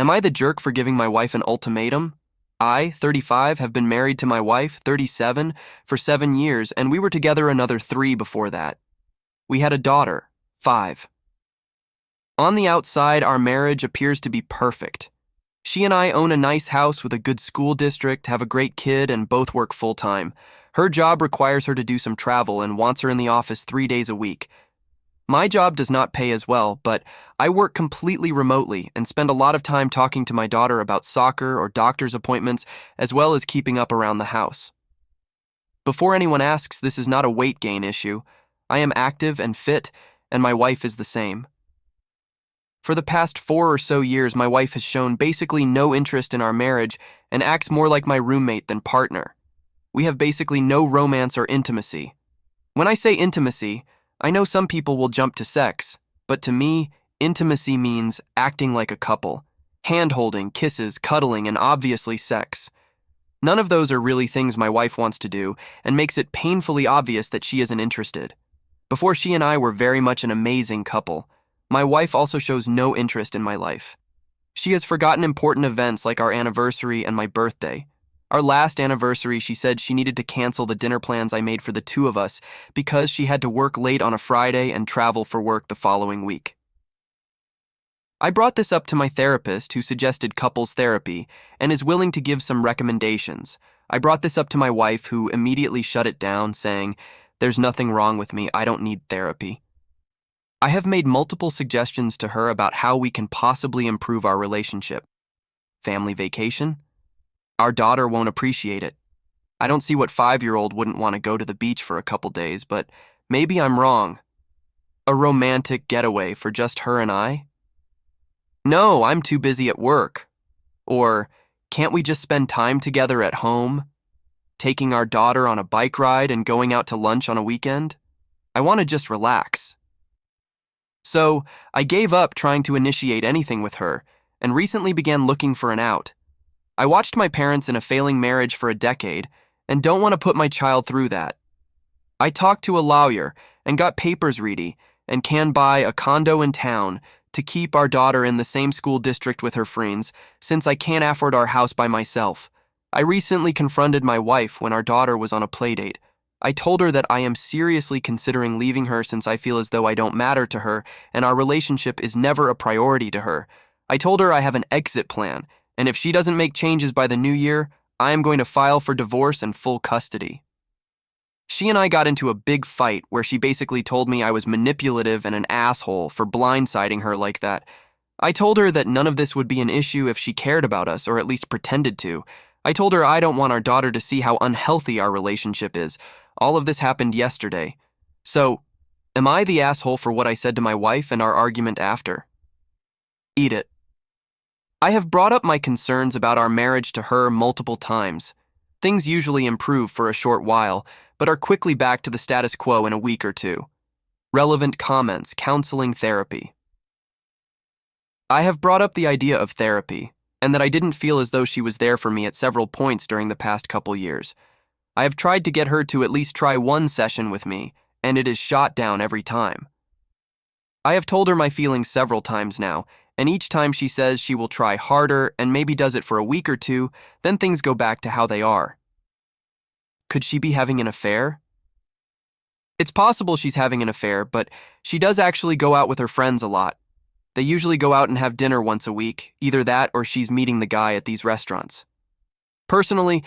Am I the jerk for giving my wife an ultimatum? I, 35, have been married to my wife, 37, for 7 years, and we were together another 3 before that. We had a daughter, 5. On the outside, our marriage appears to be perfect. She and I own a nice house with a good school district, have a great kid, and both work full-time. Her job requires her to do some travel and wants her in the office 3 days a week. My job does not pay as well, but I work completely remotely and spend a lot of time talking to my daughter about soccer or doctor's appointments, as well as keeping up around the house. Before anyone asks, this is not a weight gain issue. I am active and fit, and my wife is the same. For the past 4 or so years, my wife has shown basically no interest in our marriage and acts more like my roommate than partner. We have basically no romance or intimacy. When I say intimacy, I know some people will jump to sex, but to me, intimacy means acting like a couple. Hand-holding, kisses, cuddling, and obviously sex. None of those are really things my wife wants to do and makes it painfully obvious that she isn't interested. Before she and I were very much an amazing couple. My wife also shows no interest in my life. She has forgotten important events like our anniversary and my birthday. Our last anniversary, she said she needed to cancel the dinner plans I made for the 2 of us because she had to work late on a Friday and travel for work the following week. I brought this up to my therapist, who suggested couples therapy and is willing to give some recommendations. I brought this up to my wife, who immediately shut it down, saying, "There's nothing wrong with me, I don't need therapy." I have made multiple suggestions to her about how we can possibly improve our relationship. Family vacation? Our daughter won't appreciate it. I don't see what 5-year-old wouldn't want to go to the beach for a couple days, but maybe I'm wrong. A romantic getaway for just her and I? No, I'm too busy at work. Or, can't we just spend time together at home? Taking our daughter on a bike ride and going out to lunch on a weekend? I want to just relax. So, I gave up trying to initiate anything with her and recently began looking for an out. I watched my parents in a failing marriage for a decade and don't want to put my child through that. I talked to a lawyer and got papers ready and can buy a condo in town to keep our daughter in the same school district with her friends, since I can't afford our house by myself. I recently confronted my wife when our daughter was on a playdate. I told her that I am seriously considering leaving her since I feel as though I don't matter to her and our relationship is never a priority to her. I told her I have an exit plan, and if she doesn't make changes by the new year, I am going to file for divorce and full custody. She and I got into a big fight where she basically told me I was manipulative and an asshole for blindsiding her like that. I told her that none of this would be an issue if she cared about us, or at least pretended to. I told her I don't want our daughter to see how unhealthy our relationship is. All of this happened yesterday. So, am I the asshole for what I said to my wife and our argument after? Eat it. I have brought up my concerns about our marriage to her multiple times. Things usually improve for a short while, but are quickly back to the status quo in a week or 2. Relevant comments, counseling, therapy. I have brought up the idea of therapy, and that I didn't feel as though she was there for me at several points during the past couple years. I have tried to get her to at least try 1 session with me, and it is shot down every time. I have told her my feelings several times now, and each time she says she will try harder and maybe does it for a week or 2, then things go back to how they are. Could she be having an affair? It's possible she's having an affair, but she does actually go out with her friends a lot. They usually go out and have dinner once a week, either that or she's meeting the guy at these restaurants. Personally,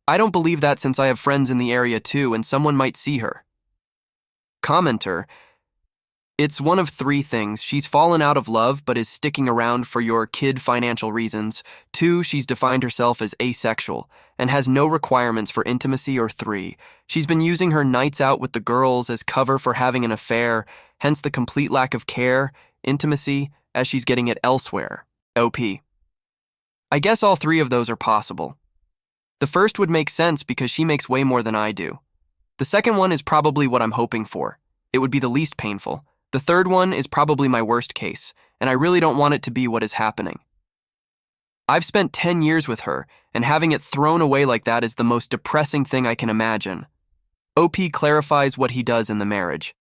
I don't believe that since I have friends in the area too and someone might see her. Commenter, it's one of 3 things. She's fallen out of love but is sticking around for your kid financial reasons. 2, she's defined herself as asexual and has no requirements for intimacy. Or 3, she's been using her nights out with the girls as cover for having an affair, hence the complete lack of care, intimacy, as she's getting it elsewhere. OP. I guess all 3 of those are possible. The first would make sense because she makes way more than I do. The second one is probably what I'm hoping for. It would be the least painful. The third one is probably my worst case, and I really don't want it to be what is happening. I've spent 10 years with her, and having it thrown away like that is the most depressing thing I can imagine. OP clarifies what he does in the marriage.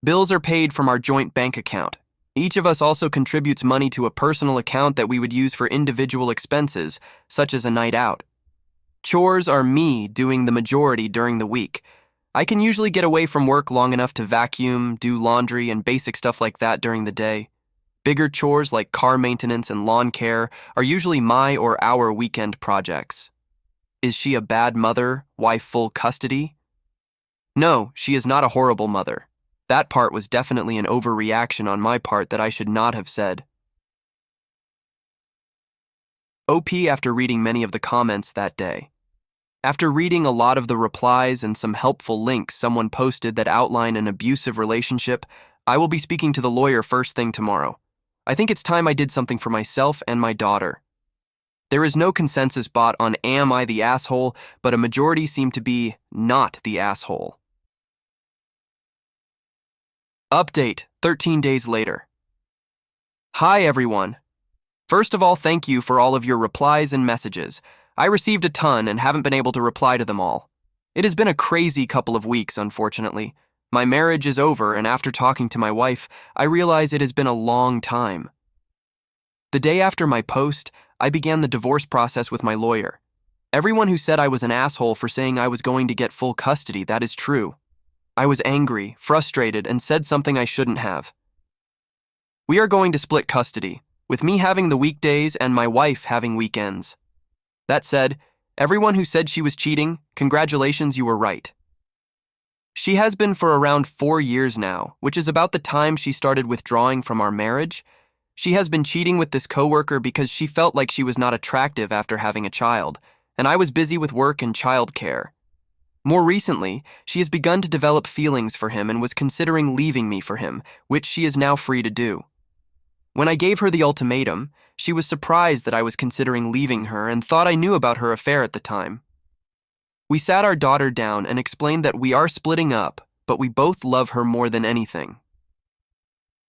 Bills are paid from our joint bank account. Each of us also contributes money to a personal account that we would use for individual expenses, such as a night out. Chores are me doing the majority during the week. I can usually get away from work long enough to vacuum, do laundry, and basic stuff like that during the day. Bigger chores like car maintenance and lawn care are usually my or our weekend projects. Is she a bad mother, wife full custody? No, she is not a horrible mother. That part was definitely an overreaction on my part that I should not have said. OP after reading many of the comments that day. After reading a lot of the replies and some helpful links someone posted that outline an abusive relationship, I will be speaking to the lawyer first thing tomorrow. I think it's time I did something for myself and my daughter. There is no consensus bot on am I the asshole, but a majority seem to be not the asshole. Update, 13 days later. Hi everyone. First of all, thank you for all of your replies and messages. I received a ton and haven't been able to reply to them all. It has been a crazy couple of weeks, unfortunately. My marriage is over, and after talking to my wife, I realize it has been a long time. The day after my post, I began the divorce process with my lawyer. Everyone who said I was an asshole for saying I was going to get full custody, that is true. I was angry, frustrated, and said something I shouldn't have. We are going to split custody, with me having the weekdays and my wife having weekends. That said, everyone who said she was cheating, congratulations, you were right. She has been for around 4 years now, which is about the time she started withdrawing from our marriage. She has been cheating with this coworker because she felt like she was not attractive after having a child, and I was busy with work and childcare. More recently, she has begun to develop feelings for him and was considering leaving me for him, which she is now free to do. When I gave her the ultimatum, she was surprised that I was considering leaving her and thought I knew about her affair at the time. We sat our daughter down and explained that we are splitting up, but we both love her more than anything.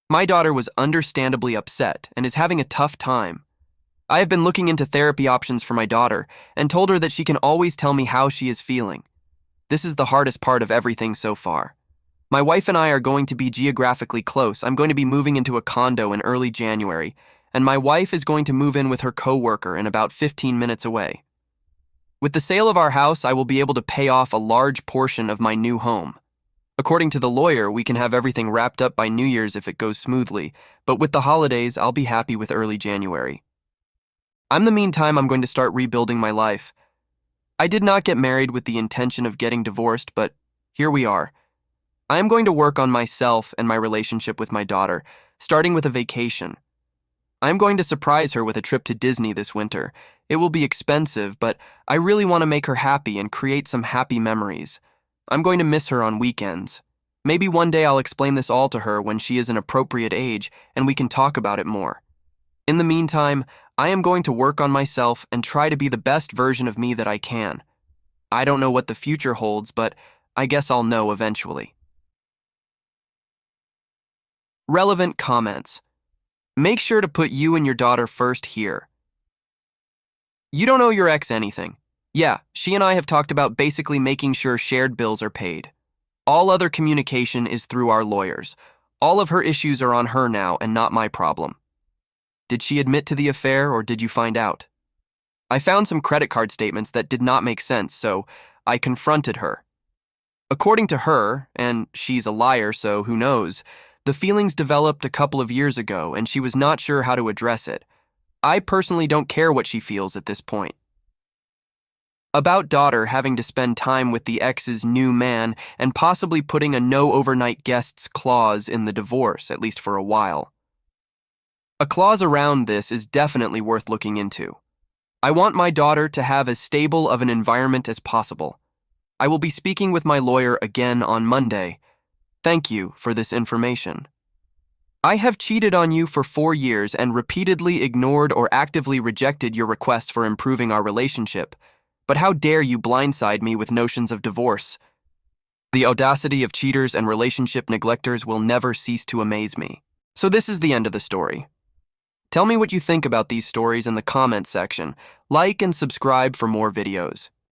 My daughter was understandably upset and is having a tough time. I have been looking into therapy options for my daughter and told her that she can always tell me how she is feeling. This is the hardest part of everything so far. My wife and I are going to be geographically close. I'm going to be moving into a condo in early January, and my wife is going to move in with her coworker in about 15 minutes away. With the sale of our house, I will be able to pay off a large portion of my new home. According to the lawyer, we can have everything wrapped up by New Year's if it goes smoothly, but with the holidays, I'll be happy with early January. In the meantime, I'm going to start rebuilding my life. I did not get married with the intention of getting divorced, but here we are. I am going to work on myself and my relationship with my daughter, starting with a vacation. I am going to surprise her with a trip to Disney this winter. It will be expensive, but I really want to make her happy and create some happy memories. I'm going to miss her on weekends. Maybe one day I'll explain this all to her when she is an appropriate age and we can talk about it more. In the meantime, I am going to work on myself and try to be the best version of me that I can. I don't know what the future holds, but I guess I'll know eventually. Relevant comments. Make sure to put you and your daughter first here. You don't owe your ex anything. Yeah, she and I have talked about basically making sure shared bills are paid. All other communication is through our lawyers. All of her issues are on her now and not my problem. Did she admit to the affair or did you find out? I found some credit card statements that did not make sense, so I confronted her. According to her, and she's a liar, so who knows, the feelings developed a couple of years ago and she was not sure how to address it. I personally don't care what she feels at this point. About daughter having to spend time with the ex's new man and possibly putting a no overnight guests clause in the divorce, at least for a while. A clause around this is definitely worth looking into. I want my daughter to have as stable of an environment as possible. I will be speaking with my lawyer again on Monday. Thank you for this information. I have cheated on you for 4 years and repeatedly ignored or actively rejected your requests for improving our relationship. But how dare you blindside me with notions of divorce? The audacity of cheaters and relationship neglectors will never cease to amaze me. So this is the end of the story. Tell me what you think about these stories in the comments section. Like and subscribe for more videos.